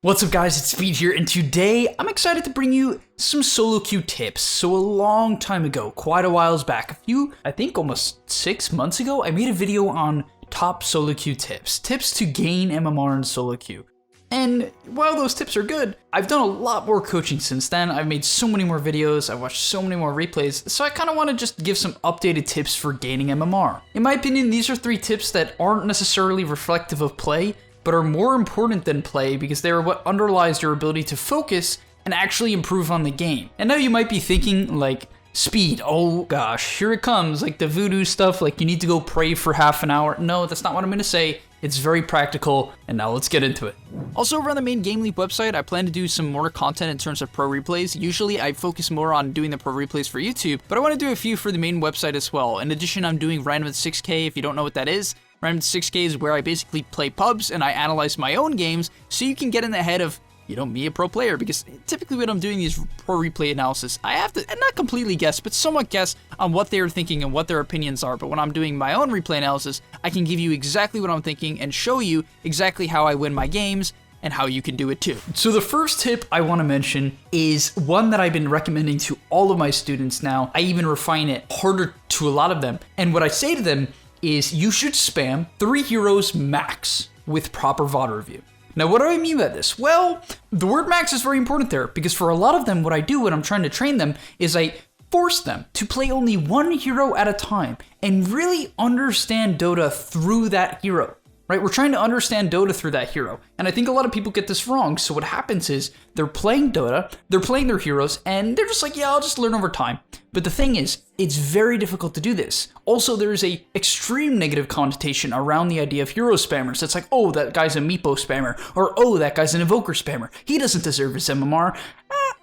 What's up guys, it's Speed here, and today I'm excited to bring you some solo queue tips. So a long time ago, quite a while back, I think almost 6 months ago, I made a video on top solo queue tips to gain MMR in solo queue. And while those tips are good, I've done a lot more coaching since then. I've made so many more videos, I've watched so many more replays, so I kind of want to just give some updated tips for gaining MMR. In my opinion, these are 3 tips that aren't necessarily reflective of play, but are more important than play because they are what underlies your ability to focus and actually improve on the game. And now you might be thinking like, Speed, oh gosh, here it comes, like the voodoo stuff, like you need to go pray for half an hour. No, that's not what I'm gonna say. It's very practical, and now let's get into it. Also, over on the main gameleap website, I plan to do some more content in terms of pro replays. Usually I focus more on doing the pro replays for YouTube, but I want to do a few for the main website as well. In addition, I'm doing Random at 6K. If you don't know what that is, Random at 6K is where I basically play pubs and I analyze my own games so you can get in the head of, you know, me, a pro player, because typically when I'm doing these pro replay analysis, I have to, and not completely guess, but somewhat guess on what they're thinking and what their opinions are. But when I'm doing my own replay analysis, I can give you exactly what I'm thinking and show you exactly how I win my games and how you can do it too. So the first tip I want to mention is one that I've been recommending to all of my students now. I even refine it harder to a lot of them. And what I say to them is you should spam 3 heroes max with proper VOD review. Now, what do I mean by this? Well, the word max is very important there because for a lot of them, what I do when I'm trying to train them is I force them to play only 1 hero at a time and really understand Dota through that hero, right? We're trying to understand Dota through that hero. And I think a lot of people get this wrong. So what happens is they're playing Dota, they're playing their heroes, and they're just like, yeah, I'll just learn over time. But the thing is, it's very difficult to do this. Also, there's a extreme negative connotation around the idea of hero spammers. It's like, oh, that guy's a Meepo spammer, or oh, that guy's an Evoker spammer. He doesn't deserve his MMR.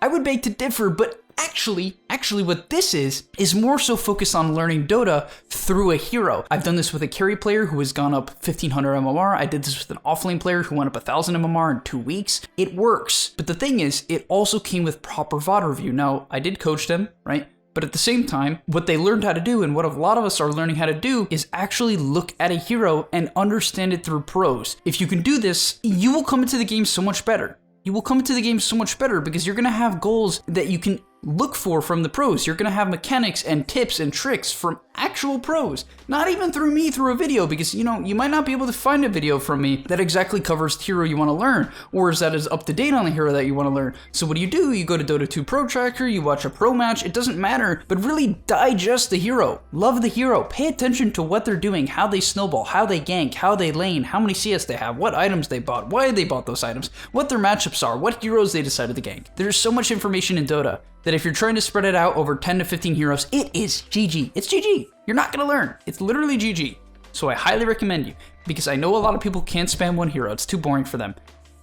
I would beg to differ, but actually what this is more so focused on learning Dota through a hero. I've done this with a carry player who has gone up 1500 MMR. I did this with an offlane player who went up 1000 MMR in 2 weeks. It works. But the thing is, it also came with proper VOD review. Now, I did coach them, right? But at the same time, what they learned how to do and what a lot of us are learning how to do is actually look at a hero and understand it through pros. If you can do this, you will come into the game so much better. You will come into the game so much better because you're going to have goals that you can look for from the pros. You're going to have mechanics and tips and tricks from actual pros, not even through me through a video, because you know, you might not be able to find a video from me that exactly covers the hero you want to learn or is that is up to date on the hero that you want to learn. So what do? You go to Dota 2 Pro Tracker, you watch a pro match, it doesn't matter, but really digest the hero, love the hero, pay attention to what they're doing, how they snowball, how they gank, how they lane, how many CS they have, what items they bought, why they bought those items, what their matchups are, what heroes they decided to gank. There's so much information in Dota that if you're trying to spread it out over 10 to 15 heroes, it is GG. It's GG. You're not gonna learn. It's literally GG. So I highly recommend you, because I know a lot of people can't spam 1 hero. It's too boring for them.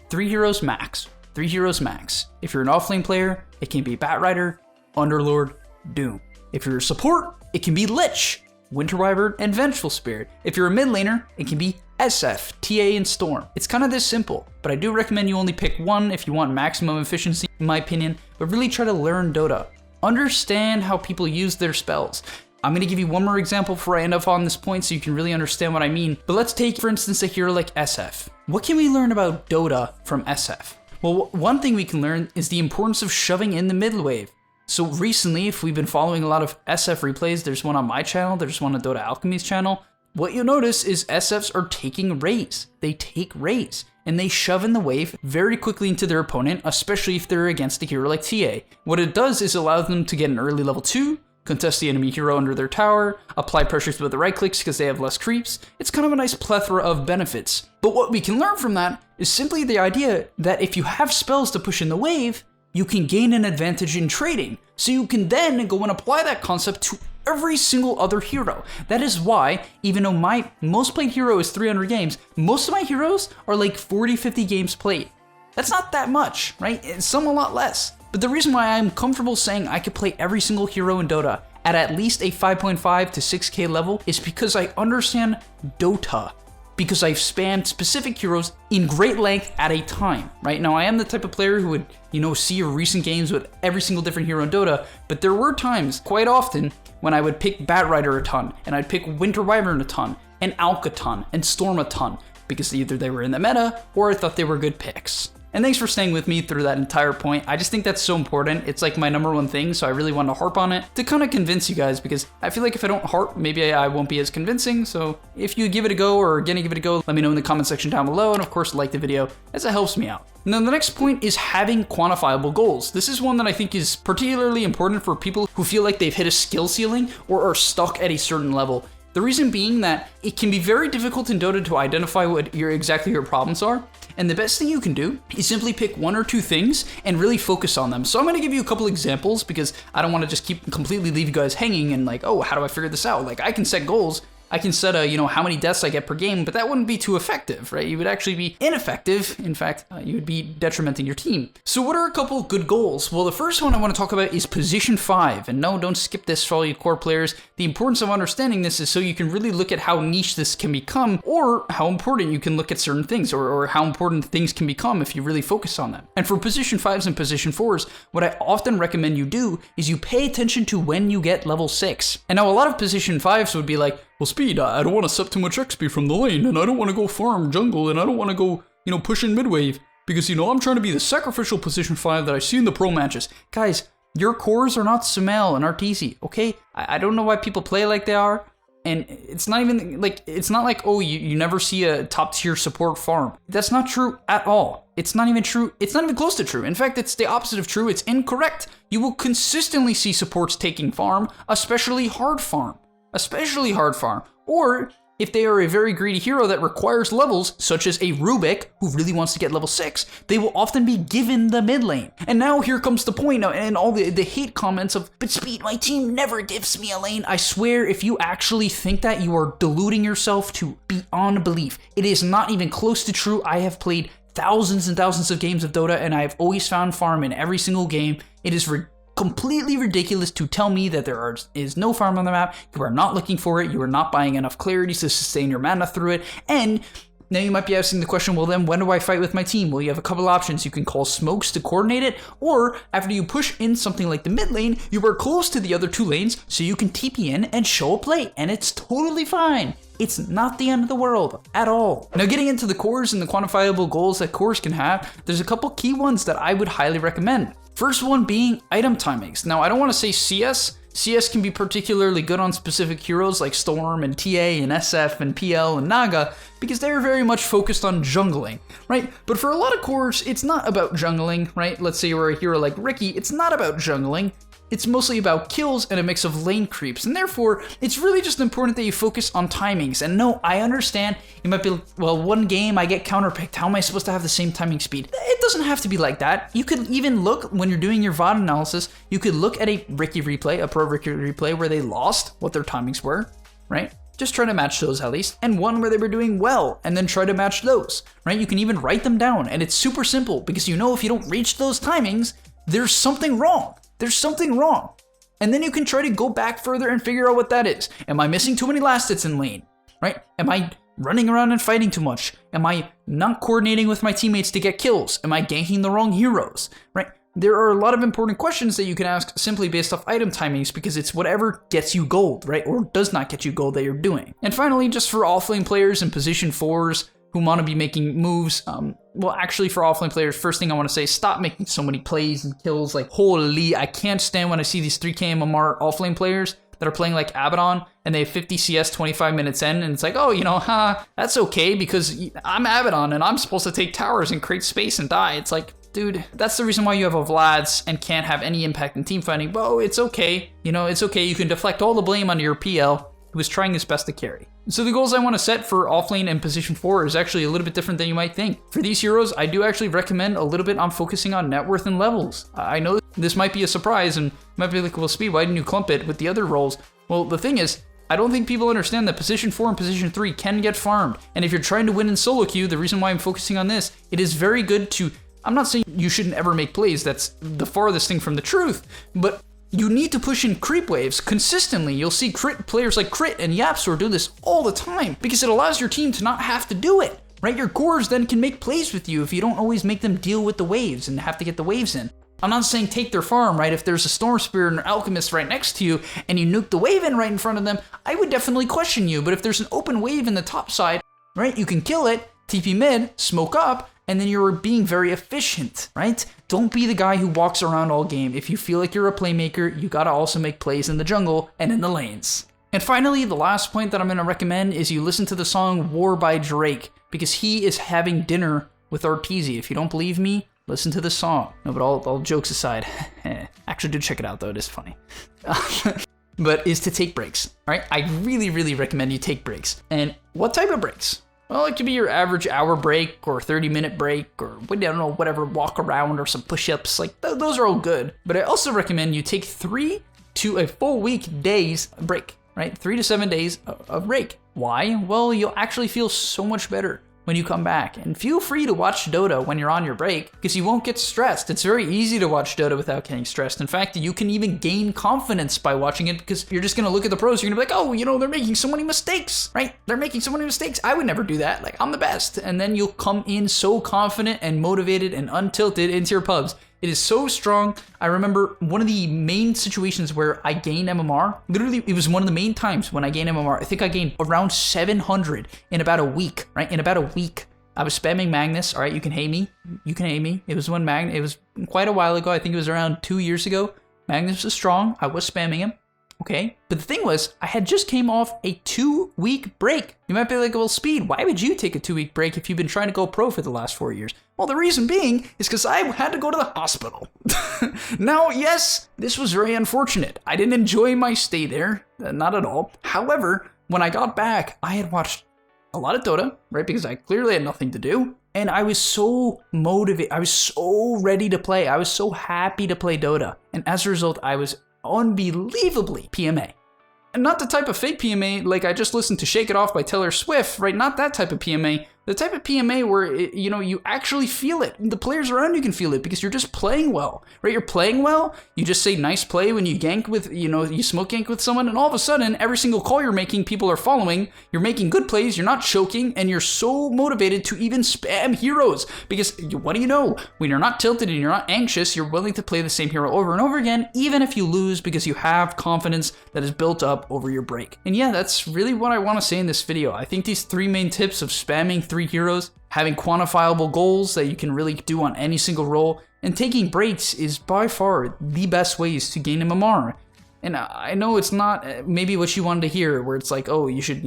3 heroes max. 3 heroes max. If you're an offlane player, it can be Batrider, Underlord, Doom. If you're a support, it can be Lich, Winter Wyvern, and Vengeful Spirit. If you're a mid laner, it can be SF, TA, and Storm. It's kind of this simple, but I do recommend you only pick 1 if you want maximum efficiency, in my opinion, but really try to learn Dota. Understand how people use their spells. I'm going to give you one more example before I end up on this point so you can really understand what I mean. But let's take, for instance, a hero like SF. What can we learn about Dota from SF? Well, one thing we can learn is the importance of shoving in the mid wave. So recently, if we've been following a lot of SF replays, there's one on my channel, there's one on Dota Alchemy's channel. What you'll notice is SFs are taking rays. They take rays and they shove in the wave very quickly into their opponent, especially if they're against a hero like TA. What it does is allow them to get an early level 2, contest the enemy hero under their tower, apply pressures with the right clicks because they have less creeps. It's kind of a nice plethora of benefits. But what we can learn from that is simply the idea that if you have spells to push in the wave, you can gain an advantage in trading. So you can then go and apply that concept to every single other hero. That is why, even though my most played hero is 300 games, most of my heroes are like 40, 50 games played. That's not that much, right? And some a lot less. But the reason why I'm comfortable saying I could play every single hero in Dota at least a 5.5 to 6K level is because I understand Dota. Because I've spammed specific heroes in great length at a time, right? Now, I am the type of player who would, you know, see your recent games with every single different hero in Dota, but there were times, quite often, when I would pick Batrider a ton, and I'd pick Winter Wyvern a ton, and Alk a ton, and Storm a ton, because either they were in the meta, or I thought they were good picks. And thanks for staying with me through that entire point. I just think that's so important. It's like my #1 thing, so I really want to harp on it to kind of convince you guys, because I feel like if I don't harp, maybe I won't be as convincing. So if you give it a go or are gonna give it a go, let me know in the comment section down below, and of course like the video as it helps me out. Now the next point is having quantifiable goals. This is one that I think is particularly important for people who feel like they've hit a skill ceiling or are stuck at a certain level. The reason being that it can be very difficult in Dota to identify what exactly your problems are. And the best thing you can do is simply pick 1 or 2 things and really focus on them. So I'm going to give you a couple examples because I don't want to just completely leave you guys hanging and like, oh, how do I figure this out? Like I can set goals. I can set how many deaths I get per game, but that wouldn't be too effective, right? You would actually be ineffective. In fact, you would be detrimenting your team. So what are a couple good goals? Well, the first one I want to talk about is position 5. And no, don't skip this for all you core players. The importance of understanding this is so you can really look at how niche this can become, or how important you can look at certain things, or how important things can become if you really focus on them. And for position 5s and position 4s, what I often recommend you do is you pay attention to when you get level 6. And now a lot of position 5s would be like, well, Speed, I don't want to sup too much XP from the lane, and I don't want to go farm jungle, and I don't want to go, push in mid-wave, because, I'm trying to be the sacrificial position 5 that I see in the pro matches. Guys, your cores are not Sumail and Arteezy, okay? I don't know why people play like they are, and it's not even, it's not like, oh, you never see a top-tier support farm. That's not true at all. It's not even true. It's not even close to true. In fact, it's the opposite of true. It's incorrect. You will consistently see supports taking farm, especially hard farm. Or if they are a very greedy hero that requires levels, such as a Rubik who really wants to get level 6, they will often be given the mid lane. And now here comes the point, and all the hate comments of, but Speed, my team never gives me a lane. I swear, if you actually think that, you are deluding yourself to beyond belief. It is not even close to true. I have played thousands and thousands of games of Dota, and I have always found farm in every single game. It is completely ridiculous to tell me that there is no farm on the map. You are not looking for it. You are not buying enough clarity to sustain your mana through it. And now you might be asking the question, well then when do I fight with my team? Well, you have a couple options. You can call smokes to coordinate it, or after you push in something like the mid lane, you are close to the other 2 lanes, so you can TP in and show a play, and it's totally fine. It's not the end of the world at all. Now getting into the cores and the quantifiable goals that cores can have, there's a couple key ones that I would highly recommend. First one being item timings. Now I don't want to say CS. CS can be particularly good on specific heroes like Storm and TA and SF and PL and Naga because they're very much focused on jungling, right? But for a lot of cores, it's not about jungling, right? Let's say you're a hero like Ricky, it's not about jungling. It's mostly about kills and a mix of lane creeps, and therefore, it's really just important that you focus on timings. And no, I understand, you might be like, well, 1 game I get counterpicked, how am I supposed to have the same timing speed? It doesn't have to be like that. You could even look, when you're doing your VOD analysis, you could look at a Ricky replay, a pro Ricky replay, where they lost what their timings were, right? Just try to match those at least, and one where they were doing well, and then try to match those, right? You can even write them down, and it's super simple, because if you don't reach those timings, there's something wrong. There's something wrong. And then you can try to go back further and figure out what that is. Am I missing too many last hits in lane, right? Am I running around and fighting too much? Am I not coordinating with my teammates to get kills? Am I ganking the wrong heroes, right? There are a lot of important questions that you can ask simply based off item timings because it's whatever gets you gold, right? Or does not get you gold that you're doing. And finally, just for offlane players and position 4s who want to be making moves, well, actually for offlane players, first thing I want to say, stop making so many plays and kills. Like, holy, I can't stand when I see these 3k MMR offlane players that are playing like Abaddon and they have 50 CS 25 minutes in, and it's like, oh, that's okay because I'm Abaddon and I'm supposed to take towers and create space and die. It's like, dude, that's the reason why you have a Vlad's and can't have any impact in team fighting. But it's okay. It's okay. You can deflect all the blame onto your PL who is trying his best to carry. So the goals I want to set for offlane and position 4 is actually a little bit different than you might think. For these heroes, I do actually recommend a little bit on focusing on net worth and levels. I know this might be a surprise and you might be like, well, Speed, why didn't you clump it with the other roles? Well, the thing is, I don't think people understand that position 4 and position 3 can get farmed. And if you're trying to win in solo queue, the reason why I'm focusing on this, it is very good to, I'm not saying you shouldn't ever make plays, that's the farthest thing from the truth, but you need to push in creep waves consistently. You'll see players like Crit and Yapsor do this all the time because it allows your team to not have to do it, right? Your cores then can make plays with you if you don't always make them deal with the waves and have to get the waves in. I'm not saying take their farm, right? If there's a Storm Spirit and an Alchemist right next to you and you nuke the wave in right in front of them, I would definitely question you. But if there's an open wave in the top side, right, you can kill it, TP mid, smoke up, and then you're being very efficient, right? Don't be the guy who walks around all game. If you feel like you're a playmaker, you gotta also make plays in the jungle and in the lanes. And finally, the last point that I'm gonna recommend is you listen to the song War by Drake, because he is having dinner with Arteezy. If you don't believe me, listen to the song. No, but all jokes aside, actually do check it out though, it is funny. But is to take breaks, right? I really, really recommend you take breaks. And what type of breaks? Well, it could be your average hour break or 30-minute break or I don't know, whatever, walk around or some push-ups. Like those are all good. But I also recommend you take 3 to a full week days break, right? 3 to 7 days of break. Why? Well, you'll actually feel so much better when you come back. And feel free to watch Dota when you're on your break because you won't get stressed. It's very easy to watch Dota without getting stressed. In fact, you can even gain confidence by watching it because you're just gonna look at the pros, you're gonna be like, oh, you know, they're making so many mistakes, right? They're making so many mistakes. I would never do that. Like, I'm the best. And then you'll come in so confident and motivated and untilted into your pubs. It is so strong. I remember one of the main situations where I gained MMR. Literally, it was one of the main times when I gained MMR. I think I gained around 700 in about a week, right? In about a week. I was spamming Magnus. All right, you can hate me. You can hate me. It was when it was quite a while ago. I think it was around 2 years ago. Magnus was strong. I was spamming him. Okay, but the thing was, I had just came off a 2-week break. You might be like, well, Speed, why would you take a 2-week break if you've been trying to go pro for the last 4 years? Well, the reason being is because I had to go to the hospital. Now, yes, this was very unfortunate. I didn't enjoy my stay there, not at all. However, when I got back, I had watched a lot of Dota, right? Because I clearly had nothing to do. And I was so motivated. I was so ready to play. I was so happy to play Dota. And as a result, I was unbelievably PMA. And not the type of fake PMA like I just listened to Shake It Off by Taylor Swift, right? Not that type of PMA. The type of PMA where, you actually feel it. The players around you can feel it because you're just playing well, right? You're playing well. You just say nice play when you gank with, you smoke gank with someone, and all of a sudden, every single call you're making, people are following. You're making good plays. You're not choking, and you're so motivated to even spam heroes because what do you know? When you're not tilted and you're not anxious, you're willing to play the same hero over and over again, even if you lose because you have confidence that is built up over your break. And yeah, that's really what I want to say in this video. I think these 3 main tips of spamming 3 heroes, having quantifiable goals that you can really do on any single role, and taking breaks is by far the best ways to gain MMR. And I know it's not maybe what you wanted to hear, where it's like, oh, you should,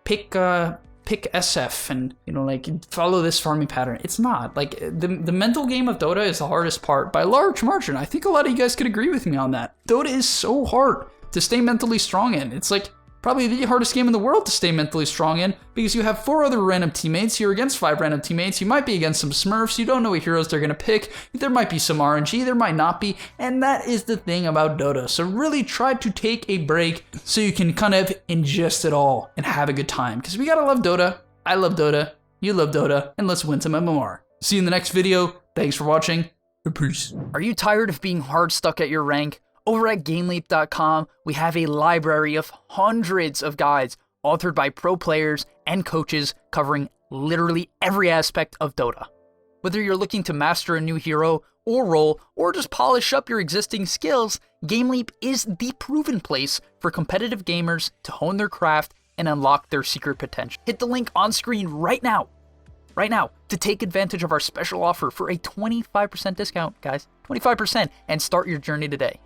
pick SF and, like follow this farming pattern. It's not. Like the mental game of Dota is the hardest part by a large margin. I think a lot of you guys could agree with me on that. Dota is so hard to stay mentally strong in. It's like probably the hardest game in the world to stay mentally strong in because you have 4 other random teammates. You're against 5 random teammates. You might be against some Smurfs. You don't know what heroes they're going to pick. There might be some RNG. There might not be. And that is the thing about Dota. So really try to take a break so you can kind of ingest it all and have a good time. Because we got to love Dota. I love Dota. You love Dota. And let's win some MMR. See you in the next video. Thanks for watching. Peace. Are you tired of being hard stuck at your rank? Over at gameleap.com, we have a library of hundreds of guides authored by pro players and coaches covering literally every aspect of Dota. Whether you're looking to master a new hero or role, or just polish up your existing skills, GameLeap is the proven place for competitive gamers to hone their craft and unlock their secret potential. Hit the link on screen right now, to take advantage of our special offer for a 25% discount, guys, 25%, and start your journey today.